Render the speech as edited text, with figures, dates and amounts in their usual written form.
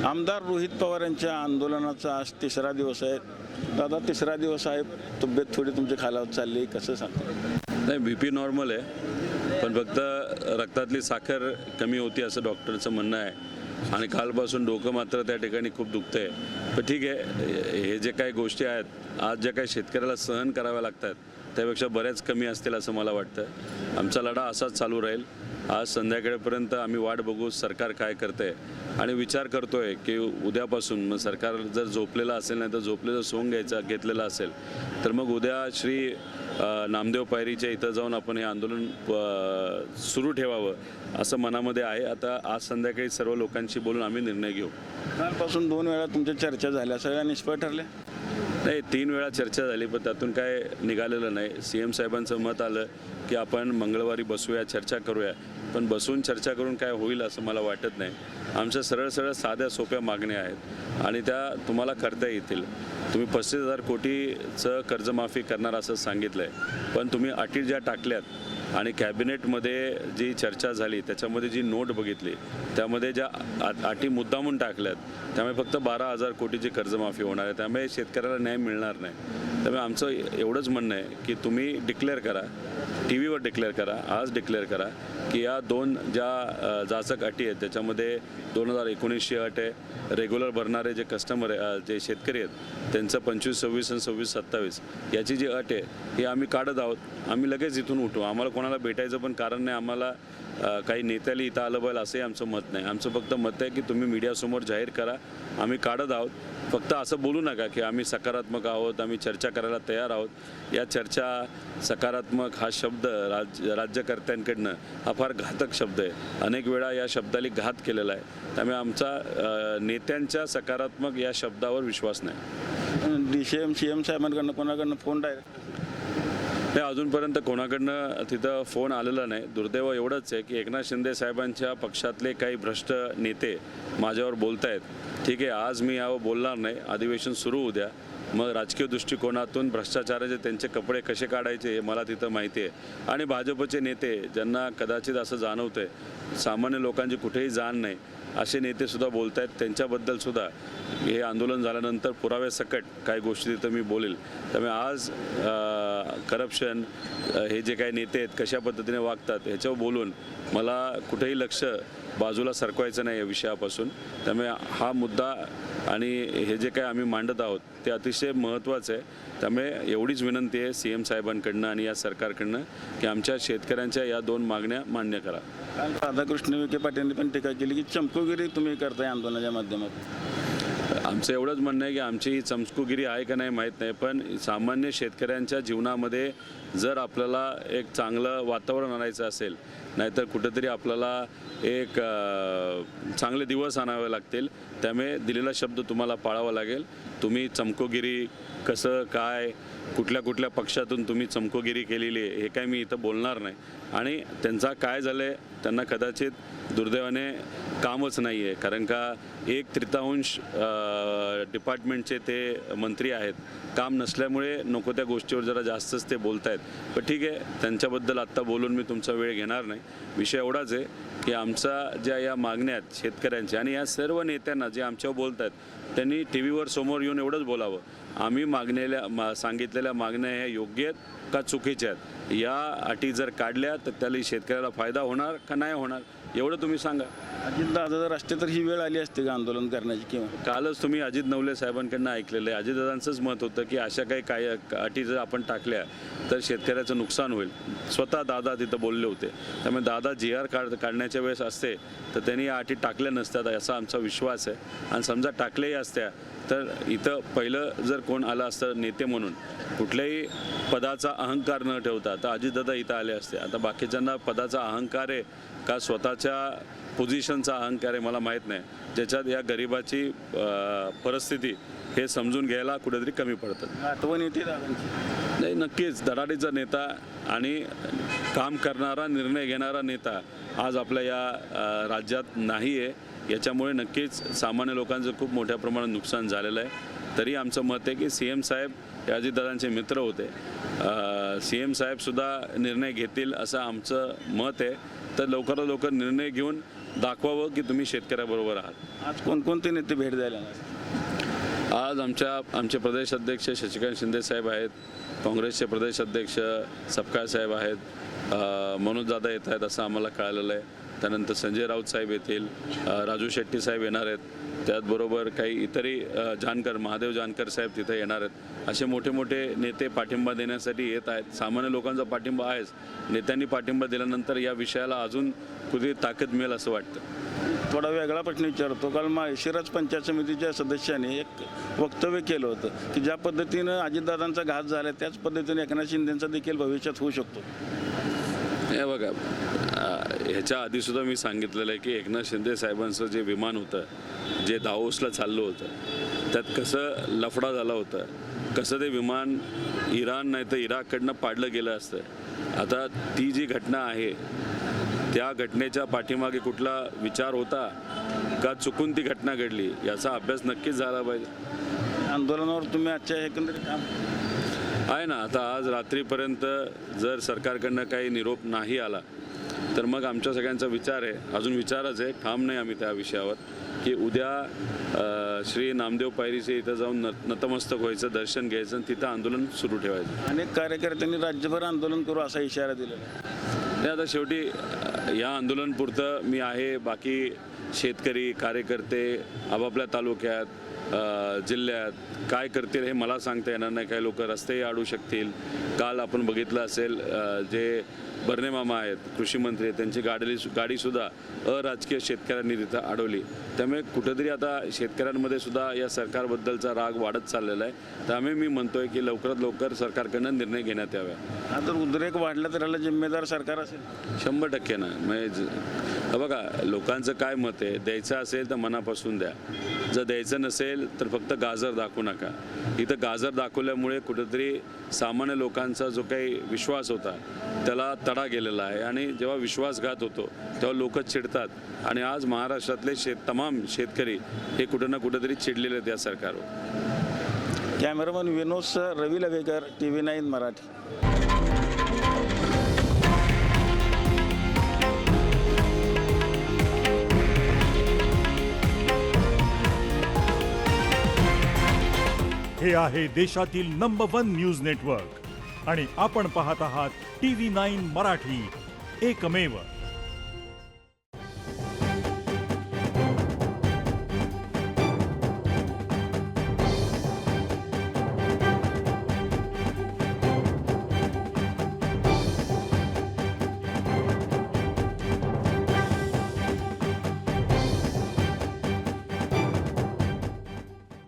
आमदार रोहित पवार यांच्या आंदोलनाचा आज तिसरा दिवस आहे. दादा, तिसरा दिवस आहे, तब्येत थोडी तुमची खालावत चालली, कसं सांगता? नाही, BP नॉर्मल आहे, पण फक्त रक्तातली साखर कमी होती असं डॉक्टरचं म्हणणं आहे. आणि कालपासून डोकं मात्र त्या ठिकाणी खूप दुखतं आहे. पण ठीक आहे, हे जे काही गोष्टी आहेत आज ज्या काही शेतकऱ्याला सहन कराव्या लागतात त्यापेक्षा बऱ्याच कमी असतील असं मला वाटतं. आमचा लढा असाच चालू राहील. आज संध्याकाळपर्यंत आम्ही वाट बघू सरकार काय करते आणि विचार करतोय की उद्यापासून मग सरकार जर झोपलेलं असेल, नाही तर झोपलेलं सोंग घेतलेलं असेल तर मग उद्या श्री नामदेव पायरीच्या इथं जाऊन आपण हे आंदोलन सुरू ठेवावं असं मनामध्ये आहे. आता आज संध्याकाळी सर्व लोकांशी बोलून आम्ही निर्णय घेऊ. कालपासून 2 वेळा तुमच्या चर्चा झाल्या, सगळ्या निष्फळ ठरल्या? नाही, 3 वेळा चर्चा झाली पण त्यातून काय निघालेलं नाही. CM साहेबांचं मत आलं की आपण मंगळवारी बसूया, चर्चा करूया. पण बसून चर्चा करून काय होईल असं मला वाटत नाही. आमच्या सरळ साध्या सोप्या मागण्या आहेत आणि त्या तुम्हाला करता येतील. तुम्ही 35,000 कोटीचं कर्जमाफी करणार असं सांगितलं आहे, पण तुम्ही अटी ज्या टाकल्यात आणि कॅबिनेटमध्ये जी चर्चा झाली त्याच्यामध्ये जी नोट बघितली त्यामध्ये ज्या अटी मुद्दामून टाकल्यात त्यामुळे फक्त 12,000 कोटीची कर्जमाफी होणार आहे. त्यामुळे शेतकऱ्याला न्याय मिळणार नाही. त्यामुळे आमचं एवढंच म्हणणं आहे की तुम्ही डिक्लेअर करा, TV वर डिक्लेअर करा, आज डिक्लेअर करा की या 2 ज्या जाचक अटी आहेत त्याच्यामध्ये 2019ची अट आहे, रेग्युलर भरणारे जे कस्टमर आहे, जे शेतकरी आहेत त्यांचं 25, 26 आणि 26, 27 याची जी अट आहे ही आम्ही काढत आहोत. आम्ही लगेच इथून उठू. आम्हाला कोणाला भेटायचं पण कारण नाही, आम्हाला काही नेत्याला इथं आलं पाहिजे असंही आमचं मत नाही. आमचं फक्त मत आहे की तुम्ही मीडियासमोर जाहीर करा, आम्ही काढत आहोत. फक्त असं बोलू नका की आम्ही सकारात्मक आहोत, आम्ही चर्चा करायला तयार आहोत. या चर्चा, सकारात्मक हा शब्द राज्यकर्त्यांकडनं हा फार घातक शब्द आहे. अनेक वेळा या शब्दाला घात केलेला आहे. त्यामुळे आमचा नेत्यांच्या सकारात्मक या शब्दावर विश्वास नाही. CM साहेबांकडनं कोणाकडनं फोन डायरेक्ट? नाही, अजूनपर्यंत कोणाकडनं तिथं फोन आलेला नाही. दुर्दैव एवढंच आहे की एकनाथ शिंदे साहेबांच्या पक्षातले काही भ्रष्ट नेते माझ्यावर बोलत आहेत. ठीक आहे, आज मी यावर बोलणार नाही. अधिवेशन सुरू होऊ द्या, मग राजकीय दृष्टिकोनातून भ्रष्टाचाराचे त्यांचे कपडे कसे काढायचे हे मला तिथं माहिती आहे. आणि भाजपचे नेते ज्यांना कदाचित असं जाणवतं आहे सामान्य लोकांची कुठेही जाण नाही असे नेतेसुद्धा बोलत आहेत. त्यांच्याबद्दलसुद्धा हे आंदोलन झाल्यानंतर पुराव्यासकट काही गोष्टी तिथं मी बोलेल. त्यामुळे आज करप्शन हे जे काही नेते आहेत कशा पद्धतीने वागतात ह्याच्यावर बोलून मला कुठेही लक्ष बाजूला सरकवायचं नाही या विषयापासून. त्यामुळे हा मुद्दा आणि हे जे काही आम्ही मांडत आहोत ते अतिशय महत्त्वाचं आहे. त्यामुळे एवढीच विनंती आहे CM साहेबांकडनं आणि या सरकारकडनं की आमच्या शेतकऱ्यांच्या या 2 मागण्या मान्य करा. राधाकृष्ण विखे पाटील पण टीका केली की चमकोगिरी तुम्ही करताय आंदोलनाच्या माध्यमातून. आमचं एवढंच म्हणणं आहे की आमची ही चमकोगिरी आहे का नाही माहीत नाही, पण सामान्य शेतकऱ्यांच्या जीवनामध्ये जर आपल्याला एक चांगलं वातावरण आणायचं असेल, नाहीतर कुठेतरी आपल्याला एक चांगले दिवस आणावे लागतील. त्यामुळे दिलेला शब्द तुम्हाला पाळावा लागेल. तुम्ही चमकोगिरी कसं काय, कुठल्या पक्षातून तुम्ही चमकोगिरी केलेली आहे हे काय मी इथं बोलणार नाही. आणि त्यांचा काय झालं आहे, त्यांना कदाचित दुर्दैवाने कामच नाही आहे, कारण का 1/3 डिपार्टमेंटचे ते मंत्री आहेत. काम नसल्यामुळे नको त्या गोष्टीवर जरा जास्तच ते बोलत आहेत. पण ठीक आहे, त्यांच्याबद्दल आत्ता बोलून मी तुमचा वेळ घेणार नाही. विषय एवढाच आहे की आमचा ज्या या मागण्या आहेत शेतकऱ्यांच्या आणि या सर्व नेत्यांना जे आमच्यावर बोलत आहेत त्यांनी TV वर समोर येऊन एवढंच बोलावं, आम्ही सांगितलेल्या मागण्या ह्या योग्य आहेत का चुकीच्या आहेत. या अटी जर काढल्या तर त्याला शेतकऱ्याला फायदा होणार का नाही होणार एवढं तुम्ही सांगा. अजितदादा जर असते तर ही वेळ आली असते का आंदोलन करण्याची? किंवा कालच तुम्ही अजित नवले साहेबांकडनं ऐकलेलं आहे. अजितदादांचंच मत होतं की अशा काही अटी जर आपण टाकल्या तर शेतकऱ्याचं नुकसान होईल. स्वतः दादा तिथं बोलले होते. त्यामुळे दादा GR काढण्याच्या वेळेस असते तर त्यांनी या अटी टाकल्या नसतात असा आमचा विश्वास आहे. आणि समजा टाकल्याही असत्या तर इथं पहिलं जर कोण आलं असतं नेते म्हणून कुठल्याही पदाचा अहंकार न ठेवता तर अजितदादा इथं आले असते. आता बाकीच्यांना पदाचा अहंकार आहे का स्वतःच्या पोझिशनचा अहंकार आहे मला माहीत नाही, ज्याच्यात या गरिबाची परिस्थिती हे समजून घ्यायला कुठेतरी कमी पडतात. आठवण येते दादांची? नाही, नक्कीच धडाडीचा नेता आणि काम करणारा, निर्णय घेणारा नेता आज आपल्या या राज्यात नाही आहे. याच्यामुळे नक्कीच सामान्य लोकांचं खूप मोठ्या प्रमाणात नुकसान झालेलं आहे. तरी आमचं मत आहे की CM साहेब हे अजितदादांचे मित्र होते. CM साहेबसुद्धा निर्णय घेतील असं आमचं मत आहे. तर लवकरात लवकर निर्णय घेऊन दाखवावं की तुम्ही शेतकऱ्याबरोबर आहात. आज कोणकोणते नेते भेट द्यायला येणार? आज आमचे प्रदेश अध्यक्ष शशिकांत शिंदे साहेब आहेत, काँग्रेसचे प्रदेश अध्यक्ष सपकाळ साहेब आहेत, मनोज दादा येत आहेत असं आम्हाला कळालेलं आहे. त्यानंतर संजय राऊत साहेब येतील, राजू शेट्टी साहेब येणार आहेत, त्याचबरोबर काही इतरही महादेव जानकर साहेब तिथे येणार आहेत. असे मोठे मोठे नेते पाठिंबा देण्यासाठी येत आहेत. सामान्य लोकांचा पाठिंबा आहेच, नेत्यांनी पाठिंबा दिल्यानंतर या विषयाला अजून कुठे ताकद मिळेल असं वाटतं. थोडा वेगळा प्रश्न विचारतो. काल माळशिरस पंचायत समितीच्या सदस्यांनी एक वक्तव्य केलं होतं की ज्या पद्धतीनं अजितदादांचा घात झाला त्याच पद्धतीने एकनाथ शिंदेंचा देखील भविष्यात होऊ शकतो. हे बघा, ह्याच्या आधीसुद्धा मी सांगितलेलं आहे की एकनाथ शिंदे साहेबांचं जे विमान होतं, जे दाओसला चाललं होतं, त्यात कसं लफडा झाला होता, कसं ते विमान इराण नाही तर इराककडनं पाडलं गेलं असतं. आता ती जी घटना आहे त्या घटनेच्या पाठीमागे कुठला विचार होता का चुकून ती घटना घडली याचा अभ्यास नक्कीच झाला पाहिजे. आंदोलनावर तुम्ही आजच्या एकंदरीत आहे ना. आता आज रात्रीपर्यंत जर सरकारकडनं काही निरोप नाही आला तर मग आमच्या सगळ्यांचा विचार आहे, अजून विचारच आहे, ठाम नाही आम्ही त्या विषयावर, की उद्या श्री नामदेव पायरीचे इथं जाऊन नतमस्तक व्हायचं, दर्शन घ्यायचं आणि तिथं आंदोलन सुरू ठेवायचं. अनेक कार्यकर्त्यांनी राज्यभर आंदोलन करू असा इशारा दिलेला आहे. नाही, आता शेवटी या आंदोलनपुरतं मी आहे, बाकी शेतकरी कार्यकर्ते आपापल्या तालुक्यात जिल्ह्यात काय करतील हे मला सांगता येणार नाही. काही लोक रस्तेही अडू शकतील. काल आपण बघितलं असेल जे बर्ने मामा आहेत, कृषी मंत्री, त्यांची गाडीसुद्धा अराजकीय शेतकऱ्यांनी तिथं अडवली. त्यामुळे कुठंतरी आता शेतकऱ्यांमध्ये सुद्धा या सरकारबद्दलचा राग वाढत चाललेला आहे. त्यामुळे मी म्हणतोय की लवकरात लवकर सरकारकडनं निर्णय घेण्यात यावा. हा जर उद्रेक वाढला तर याला जिम्मेदार सरकार असेल. 100% ना. म्हणजे बघा, लोकांचं काय मत आहे, द्यायचं असेल तर मनापासून द्या, जर द्यायचं नसेल तर फक्त गाजर दाखवू नका. इथं गाजर दाखवल्यामुळे कुठंतरी सामान्य लोकांचा जो काही विश्वास होता त्याला तडा गेलेला आहे आणि जेव्हा विश्वासघात होतो तेव्हा लोक चिडतात आणि आज महाराष्ट्रातले तमाम शेतकरी हे कुठं ना कुठंतरी चिडलेले आहेत या सरकारवर. कॅमेरामन विनोद सर, रवी लवेकर, TV9 मराठी. हे आहे देशातील नंबर 1 न्यूज नेटवर्क आणि आपण पाहत आहात TV9 मराठी, एकमेव.